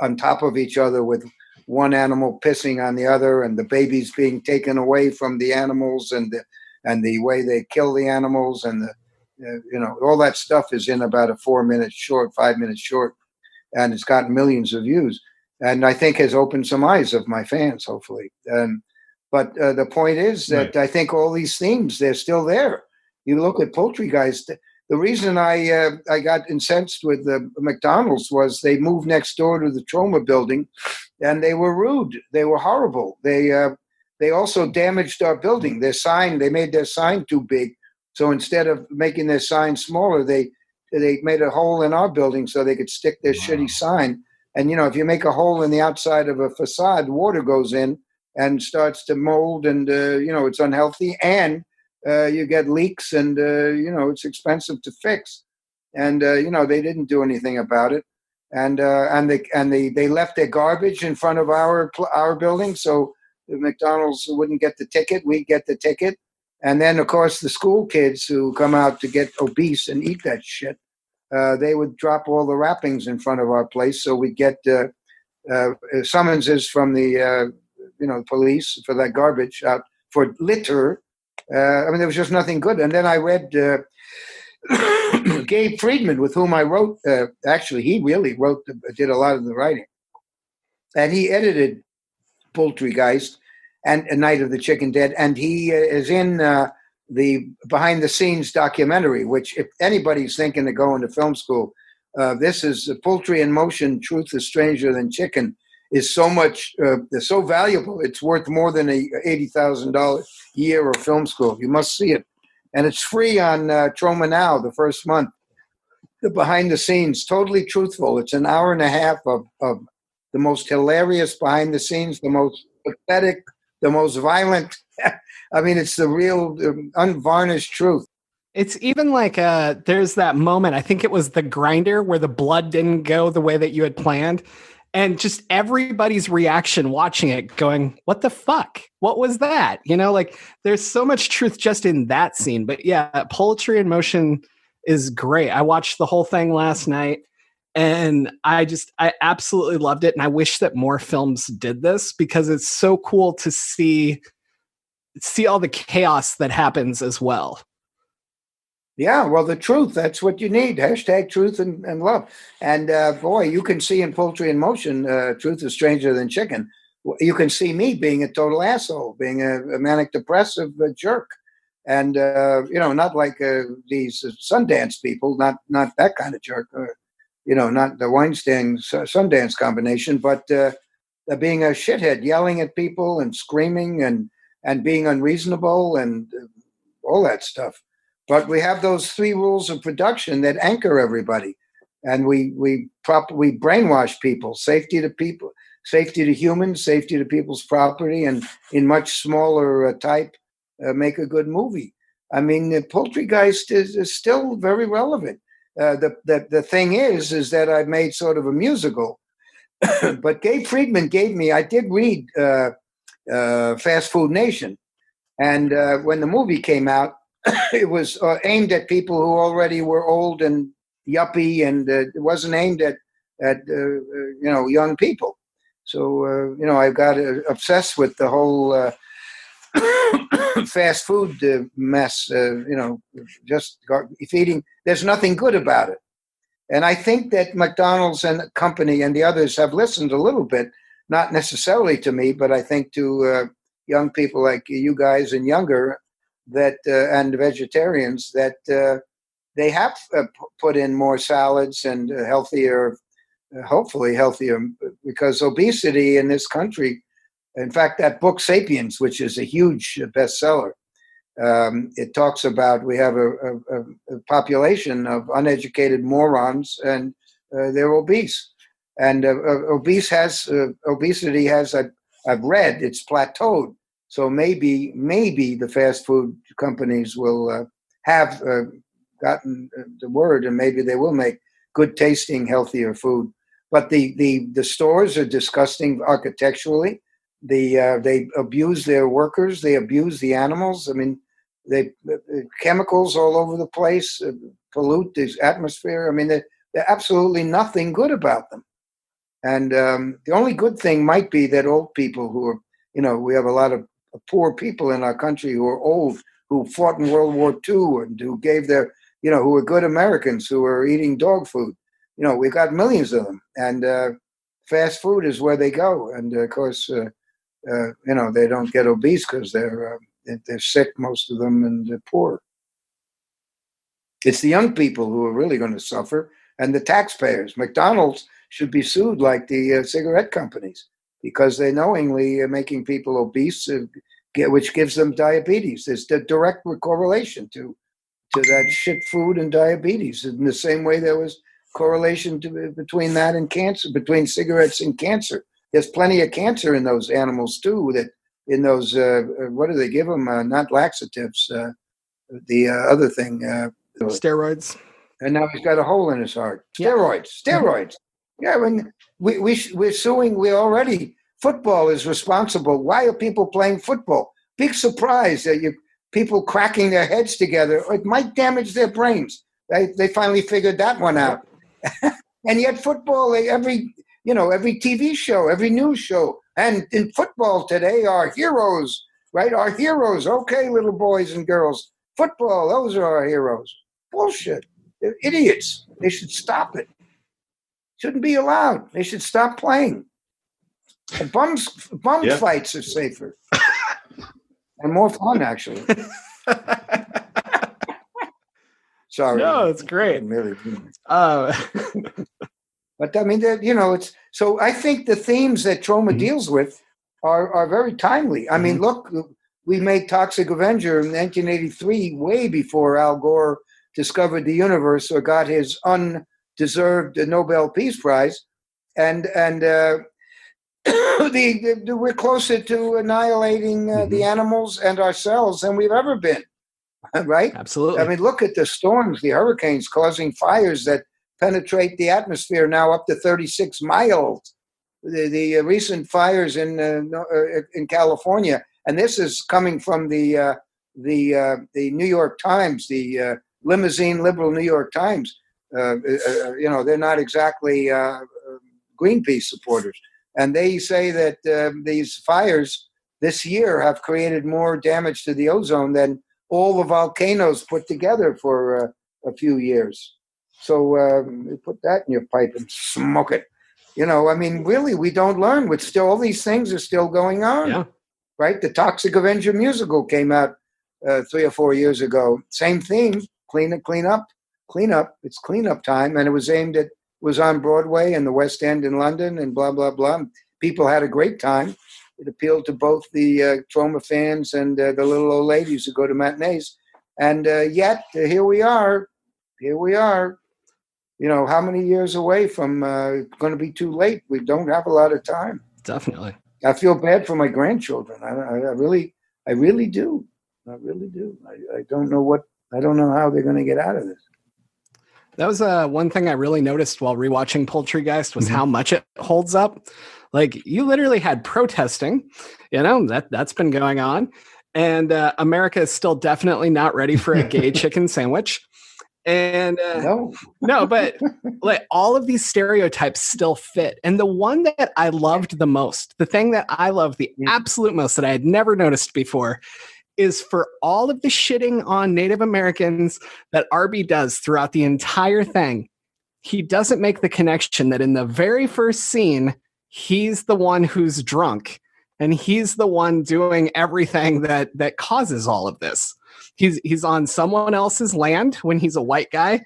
on top of each other with one animal pissing on the other, and the babies being taken away from the animals, and the way they kill the animals, and all that stuff is in about a 5-minute short, and it's gotten millions of views, and I think has opened some eyes of my fans, hopefully. But the point is that I think all these themes, they're still there. You look at Poultrygeist. The reason I got incensed with the McDonald's was they moved next door to the Troma building, and they were rude. They were horrible. They also damaged our building. Their sign, they made their sign too big. So instead of making their sign smaller, they made a hole in our building so they could stick their shitty sign. And, if you make a hole in the outside of a facade, water goes in and starts to mold, and it's unhealthy, and you get leaks, and it's expensive to fix, and they didn't do anything about it, and they left their garbage in front of our building, so the McDonald's wouldn't get the ticket, we'd get the ticket, and then of course the school kids who come out to get obese and eat that shit, they would drop all the wrappings in front of our place, so we'd get summonses from the police for that garbage out for litter. There was just nothing good. And then I read Gabe Friedman, with whom I wrote, actually, he really did a lot of the writing. And he edited Poultrygeist and A Night of the Chicken Dead. And he is in the behind the scenes documentary, which if anybody's thinking of going to film school, this is Poultry in Motion, Truth is Stranger Than Chicken, is so much, so valuable. It's worth more than a $80,000 year of film school. You must see it. And it's free on Troma Now, the first month. The behind the scenes, totally truthful. It's an hour and a half of the most hilarious behind the scenes, the most pathetic, the most violent. I mean, it's the real unvarnished truth. It's even like there's that moment, I think it was the grinder, where the blood didn't go the way that you had planned. And just everybody's reaction watching it going, what the fuck? What was that? You know, like there's so much truth just in that scene. But yeah, Poultry in Motion is great. I watched the whole thing last night and I absolutely loved it. And I wish that more films did this because it's so cool to see all the chaos that happens as well. Yeah, well, the truth, that's what you need. Hashtag truth and love. And boy, you can see in Poultry in Motion, Truth is Stranger Than Chicken. You can see me being a total asshole, being a manic depressive jerk. And, not like these Sundance people, not that kind of jerk, not the Weinstein Sundance combination, but being a shithead, yelling at people and screaming and being unreasonable and all that stuff. But we have those 3 rules of production that anchor everybody. And we brainwash people, safety to humans, safety to people's property, and in much smaller type, make a good movie. I mean, the Poultrygeist is still very relevant. The thing is that I've made sort of a musical. But Gabe Friedman I did read Fast Food Nation. And when the movie came out, it was aimed at people who already were old and yuppie, and it wasn't aimed at young people. So I got obsessed with the whole fast food mess. Just feeding. There's nothing good about it, and I think that McDonald's and company and the others have listened a little bit, not necessarily to me, but I think to young people like you guys and younger. That and vegetarians that they have put in more salads and healthier, hopefully healthier, because obesity in this country, in fact, that book Sapiens, which is a huge bestseller, it talks about we have a population of uneducated morons and they're obese, and obesity has I've read it's plateaued. So maybe the fast food companies will have gotten the word, and maybe they will make good tasting, healthier food. But the stores are disgusting architecturally. They abuse their workers. They abuse the animals. I mean, they chemicals all over the place pollute the atmosphere. I mean, they're absolutely nothing good about them. And the only good thing might be that old people who are, we have a lot of poor people in our country who are old, who fought in World War II and who gave their, who are good Americans who are eating dog food. We've got millions of them, and fast food is where they go. And of course, they don't get obese because they're sick, most of them, and they're poor. It's the young people who are really going to suffer, and the taxpayers. McDonald's should be sued like the cigarette companies, because they knowingly are making people obese, which gives them diabetes. There's the direct correlation to that shit food and diabetes. In the same way there was correlation between that and cancer, between cigarettes and cancer. There's plenty of cancer in those animals too, that in those, what do they give them? Not laxatives, the other thing. Steroids. And now he's got a hole in his heart. Steroids. Mm-hmm. Yeah, when we're suing, football is responsible. Why are people playing football? Big surprise that people cracking their heads together. It might damage their brains. They finally figured that one out. And yet football, every TV show, every news show, and in football today, our heroes, right? Our heroes. Okay, little boys and girls, football, those are our heroes. Bullshit. They're idiots. They should stop it. Shouldn't be allowed. They should stop playing. And bum fights are safer and more fun, actually. Sorry. No, it's great. Really. But I mean, it's so. I think the themes that Troma deals with are very timely. I mean, look, we made Toxic Avenger in 1983, way before Al Gore discovered the universe or got his undeserved Nobel Peace Prize, and we're closer to annihilating the animals and ourselves than we've ever been. Right? Absolutely. I mean, look at the storms, the hurricanes causing fires that penetrate the atmosphere now up to 36 miles. The recent fires in California, and this is coming from the New York Times, the limousine liberal New York Times. They're not exactly Greenpeace supporters, and they say that these fires this year have created more damage to the ozone than all the volcanoes put together for a few years. So you put that in your pipe and smoke it. I mean, really, we don't learn. All these things are still going on. Yeah. Right? The Toxic Avenger musical came out 3 or 4 years ago. Same theme, clean up. It's cleanup time. And it was was on Broadway and the West End in London and blah, blah, blah. People had a great time. It appealed to both the Troma fans and the little old ladies who go to matinees. And yet, here we are. How many years away from going to be too late? We don't have a lot of time. Definitely. I feel bad for my grandchildren. I really do. I really do. I don't know how they're going to get out of this. That was one thing I really noticed while rewatching Poultrygeist was how much it holds up. Like, you literally had protesting, that's been going on. And America is still definitely not ready for a gay chicken sandwich. And no, but like all of these stereotypes still fit. And the one that I loved the most, the thing that I love the absolute most that I had never noticed before, is for all of the shitting on Native Americans that Arby does throughout the entire thing, he doesn't make the connection that in the very first scene, he's the one who's drunk and he's the one doing everything that causes all of this. He's on someone else's land when he's a white guy,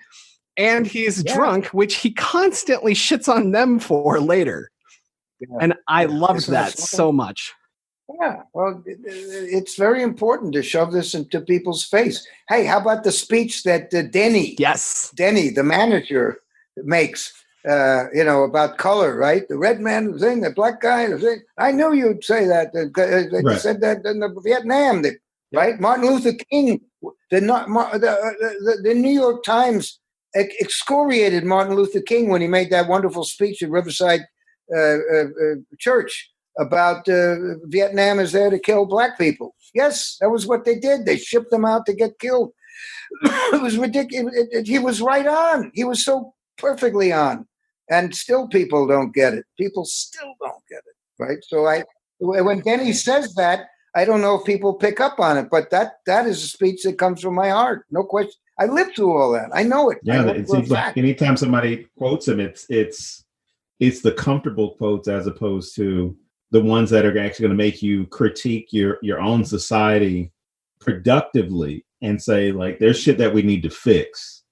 and he's drunk, which he constantly shits on them for later. Yeah. And I loved that so much. Yeah, well, it's very important to shove this into people's face. Hey, how about the speech that Denny, the manager, makes, about color, right? The red man thing, the black guy thing. I knew you'd say that. They said that in the Vietnam, right? Martin Luther King, the New York Times excoriated Martin Luther King when he made that wonderful speech at Riverside Church about Vietnam is there to kill black people. Yes, that was what they did. They shipped them out to get killed. It was ridiculous. He was right on. He was so perfectly on. And still people don't get it. People still don't get it, right? So when Denny says that, I don't know if people pick up on it, but that is a speech that comes from my heart. No question. I lived through all that. I know it. Yeah, it seems like anytime somebody quotes him, it's the comfortable quotes as opposed to the ones that are actually going to make you critique your own society productively and say, like, there's shit that we need to fix,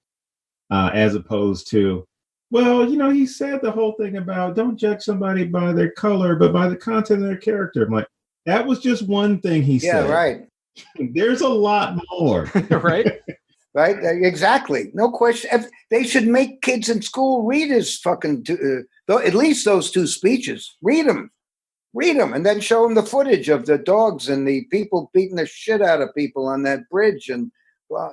as opposed to, well, he said the whole thing about don't judge somebody by their color, but by the content of their character. I'm like, that was just one thing he said. Yeah, right. There's a lot more. Right? Right? Exactly. No question. They should make kids in school read his fucking, at least those two speeches. Read them, and then show them the footage of the dogs and the people beating the shit out of people on that bridge. And, well,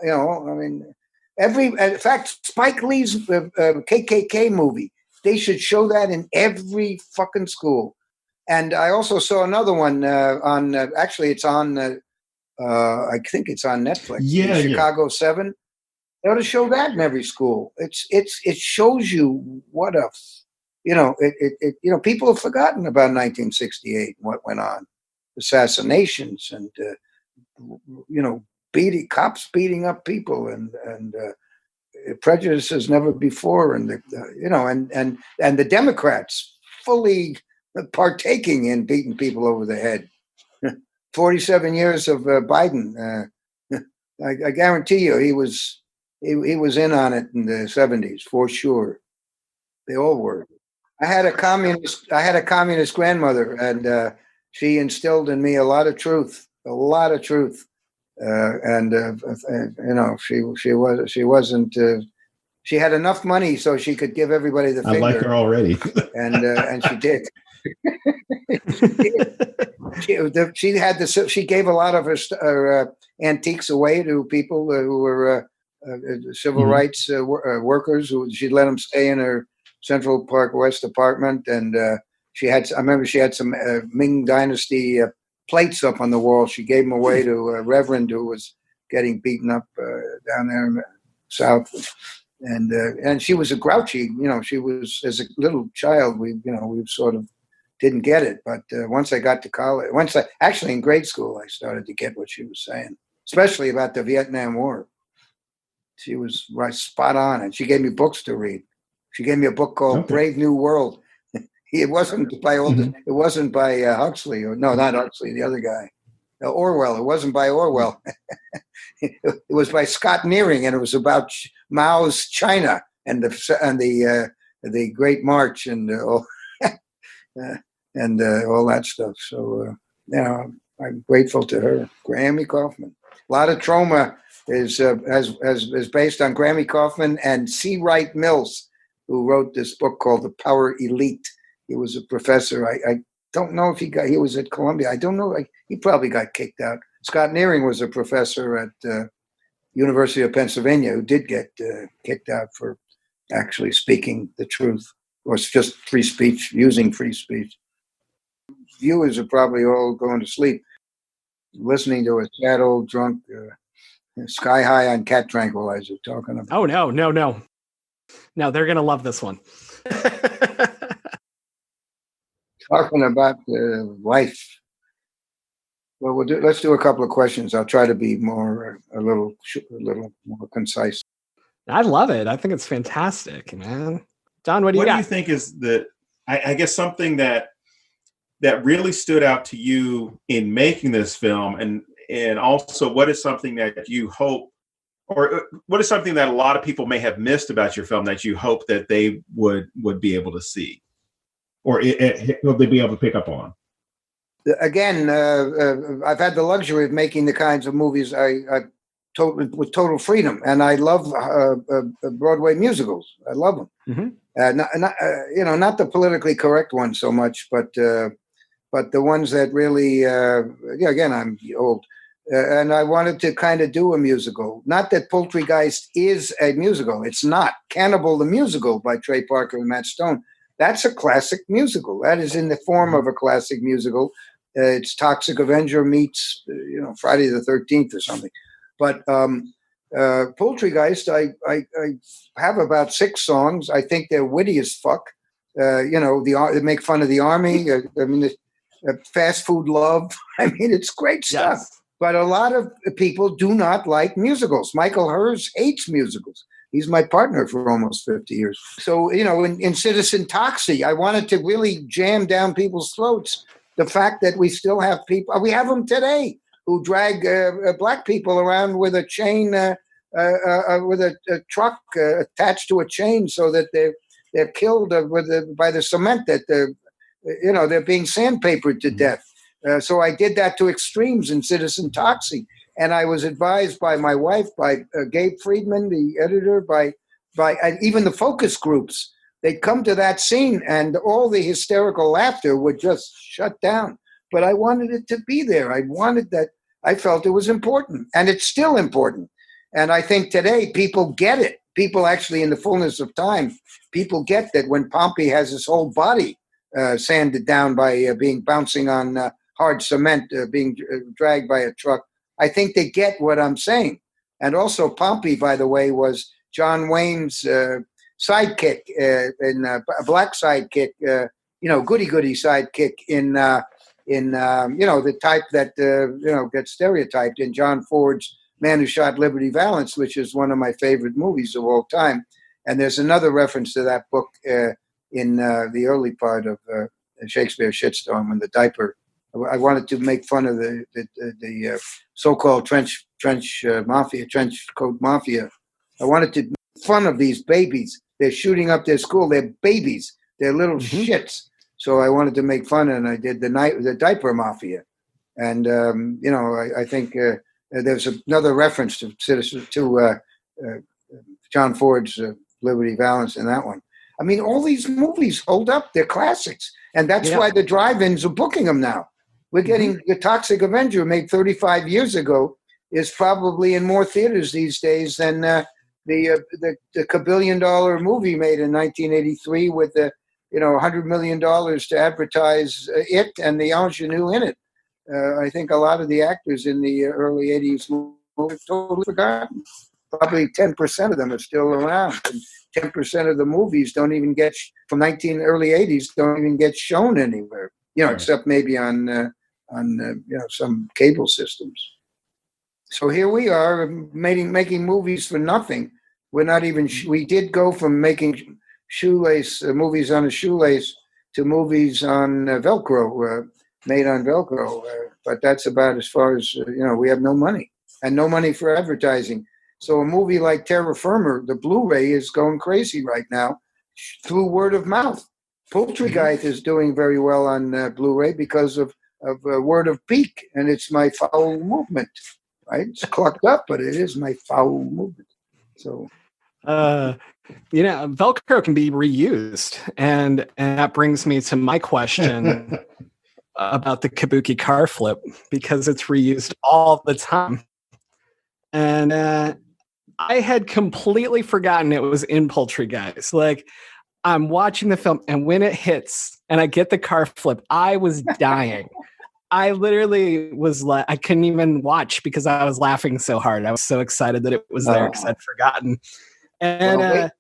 in fact, Spike Lee's KKK movie, they should show that in every fucking school. And I also saw another one actually it's on, I think it's on Netflix. Yeah, Chicago 7. They ought to show that in every school. It shows you what a, people have forgotten about 1968 and what went on, assassinations and, cops beating up people and prejudice as never before, and and the Democrats fully partaking in beating people over the head. 47 years of Biden. I guarantee you, he was in on it in the 70s for sure. They all were. I had a communist grandmother, and she instilled in me a lot of truth, and she wasn't. She had enough money so she could give everybody the finger. I like her already, and she did. She gave a lot of her antiques away to people who were civil rights workers. She'd let them stay in her Central Park West apartment, and I remember she had some Ming Dynasty plates up on the wall. She gave them away to a reverend who was getting beaten up down there in the South. And she was a grouchy, she was, as a little child, we sort of didn't get it. But once I got to college, actually in grade school, I started to get what she was saying, especially about the Vietnam War. She was right spot on, and she gave me books to read. She gave me a book called Brave New World. It wasn't by It wasn't by Huxley, or no, not Huxley, the other guy, Orwell. It wasn't by Orwell. It was by Scott Nearing, and it was about Mao's China and the Great March and all that stuff. So I'm grateful to her. Grammy Kaufman. A lot of Troma is based on Grammy Kaufman and C. Wright Mills, who wrote this book called The Power Elite. He was a professor. I don't know if he was at Columbia. I don't know. He probably got kicked out. Scott Nearing was a professor at University of Pennsylvania who did get kicked out for actually speaking the truth, or just free speech, using free speech. Viewers are probably all going to sleep, listening to a sad old drunk, sky high on cat tranquilizer talking about. Oh, no. No, they're going to love this one. Talking about life. Well, let's do a couple of questions. I'll try to be a little more concise. I love it. I think it's fantastic, man. John, what do you think is I guess something that really stood out to you in making this film, and also what is something that you hope, or what is something that a lot of people may have missed about your film that you hope that they would be able to see, or will they be able to pick up on? Again, I've had the luxury of making the kinds of movies with total freedom, and I love Broadway musicals. I love them. Mm-hmm. Not the politically correct ones so much, but the ones that really, again, I'm old, and I wanted to kind of do a musical. Not that Poultrygeist is a musical; it's not. Cannibal the Musical by Trey Parker and Matt Stone. That's a classic musical. That is in the form of a classic musical. It's Toxic Avenger meets, Friday the 13th or something. But Poultrygeist, I have about 6 songs. I think they're witty as fuck. They make fun of the army. Fast food love. It's great stuff. Yes. But a lot of people do not like musicals. Michael Hers hates musicals. He's my partner for almost 50 years. So, in Citizen Toxie, I wanted to really jam down people's throats the fact that we still have people, we have them today, who drag black people around with a chain, with a truck attached to a chain, so that they're killed by the cement that they're being sandpapered to death. So I did that to extremes in Citizen Toxie. And I was advised by my wife, by Gabe Friedman, the editor, and even the focus groups. They'd come to that scene, and all the hysterical laughter would just shut down. But I wanted it to be there. I felt it was important, and it's still important. And I think today people get it. People actually, in the fullness of time, people get that when Pompey has his whole body sanded down by bouncing on hard cement, being dragged by a truck. I think they get what I'm saying. And also Pompey, by the way, was John Wayne's sidekick, a black sidekick, goody-goody sidekick in the type that, gets stereotyped in John Ford's Man Who Shot Liberty Valance, which is one of my favorite movies of all time. And there's another reference to that book in the early part of Shakespeare's Shitstorm, when the diaper. I wanted to make fun of the so-called trench coat mafia. I wanted to make fun of these babies. They're shooting up their school. They're babies. They're little shits. So I wanted to make fun, and I did the diaper mafia. And I think there's another reference to John Ford's Liberty Valance in that one. I mean, all these movies hold up. They're classics. And that's why the drive-ins are booking them now. We're getting The Toxic Avenger, made 35 years ago, is probably in more theaters these days than the $1 movie made in 1983 with $100 million to advertise it and the ingenue in it. I think a lot of the actors in the early 80s movies totally forgotten. Probably 10% of them are still around. And 10% of the movies don't even get, from early 80s, don't even get shown anywhere, except maybe on some cable systems. So here we are making movies for nothing. We're not even, we did go from making movies on a shoelace to movies on Velcro, made on Velcro. But that's about as far as, we have no money and no money for advertising. So a movie like Terra Firma, the Blu-ray, is going crazy right now through word of mouth. Poultrygeist is doing very well on Blu-ray because of word of beak, and it's my foul movement, right? It's clucked up, but it is my foul movement. So, Velcro can be reused, and that brings me to my question about the Kabuki car flip, because it's reused all the time, and I had completely forgotten it was in Poultrygeist. Like, I'm watching the film, and when it hits and I get the car flip, I was dying. I literally was like, I couldn't even watch because I was laughing so hard. I was so excited that it was there because I'd forgotten. And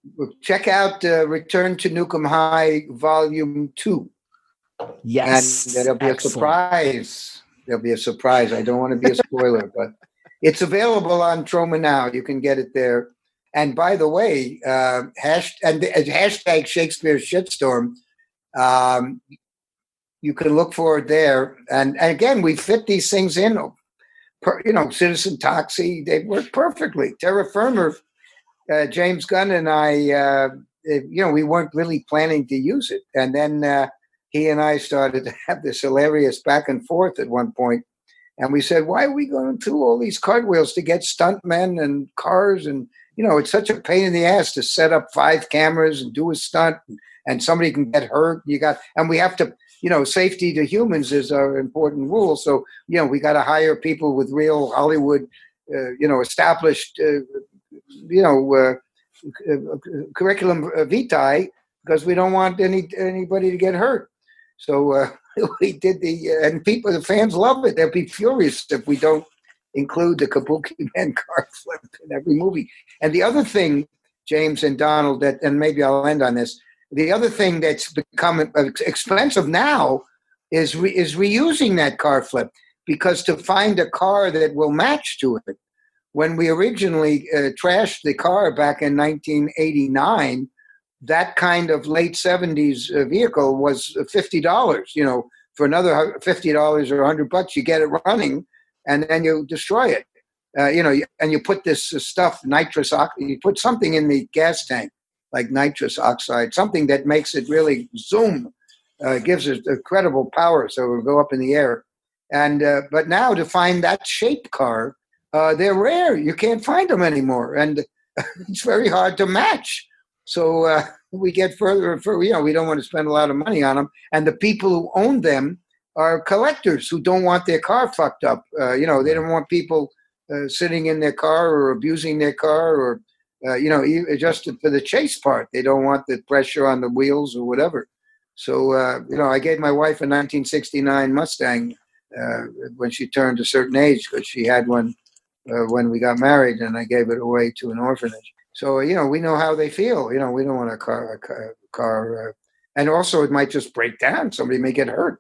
check out Return to Nukem High Volume 2. Yes. And there'll be a surprise. There'll be a surprise. I don't want to be a spoiler, but it's available on Troma now. You can get it there. And by the way, hashtag Shakespeare's Shitstorm, you can look for it there. And again, we fit these things in. Citizen Toxie, they work perfectly. Terra Firma, James Gunn and I, we weren't really planning to use it. And then he and I started to have this hilarious back and forth at one point. And we said, why are we going through all these cartwheels to get stuntmen and cars? And, it's such a pain in the ass to set up 5 cameras and do a stunt, and somebody can get hurt. And we have to, safety to humans is our important rule. So, we got to hire people with real Hollywood, established, curriculum vitae, because we don't want anybody to get hurt. So we did and the fans love it. They'll be furious if we don't include the Kabuki Man car flip in every movie. And the other thing, James and Donald, and maybe I'll end on this, the other thing that's become expensive now is reusing that car flip, because to find a car that will match to it, when we originally trashed the car back in 1989, that kind of late 70s vehicle was $50, for another $50 or $100, you get it running and then you destroy it. And you put this stuff, nitrous oxide, you put something in the gas tank, like nitrous oxide, something that makes it really zoom, gives it incredible power, so it'll go up in the air. And but now to find that shape car, they're rare. You can't find them anymore, and it's very hard to match. So we get further and further. We don't want to spend a lot of money on them, and the people who own them are collectors who don't want their car fucked up. They don't want people sitting in their car or abusing their car, or just for the chase part. They don't want the pressure on the wheels or whatever. So I gave my wife a 1969 Mustang when she turned a certain age, because she had one when we got married, and I gave it away to an orphanage. So, we know how they feel. We don't want a car. And also it might just break down. Somebody may get hurt.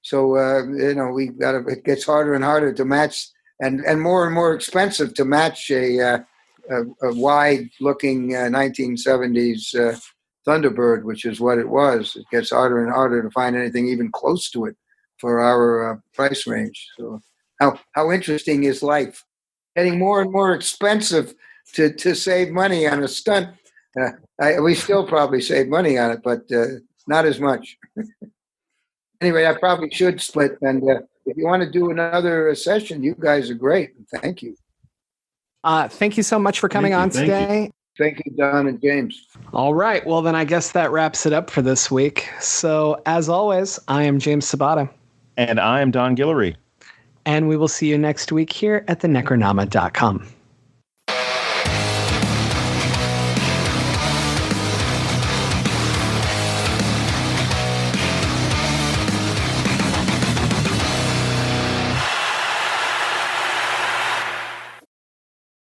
So, it gets harder and harder to match and more expensive to match a wide-looking 1970s Thunderbird, which is what it was. It gets harder and harder to find anything even close to it for our price range. So how interesting is life? Getting more and more expensive to save money on a stunt. We still probably save money on it, but not as much. Anyway, I probably should split. And if you want to do another session, you guys are great. Thank you. Thank you so much for coming on today. Thank you, Don and James. All right. Well, then I guess that wraps it up for this week. So as always, I am James Sabata. And I am Don Guillory. And we will see you next week here at thenecronama.com.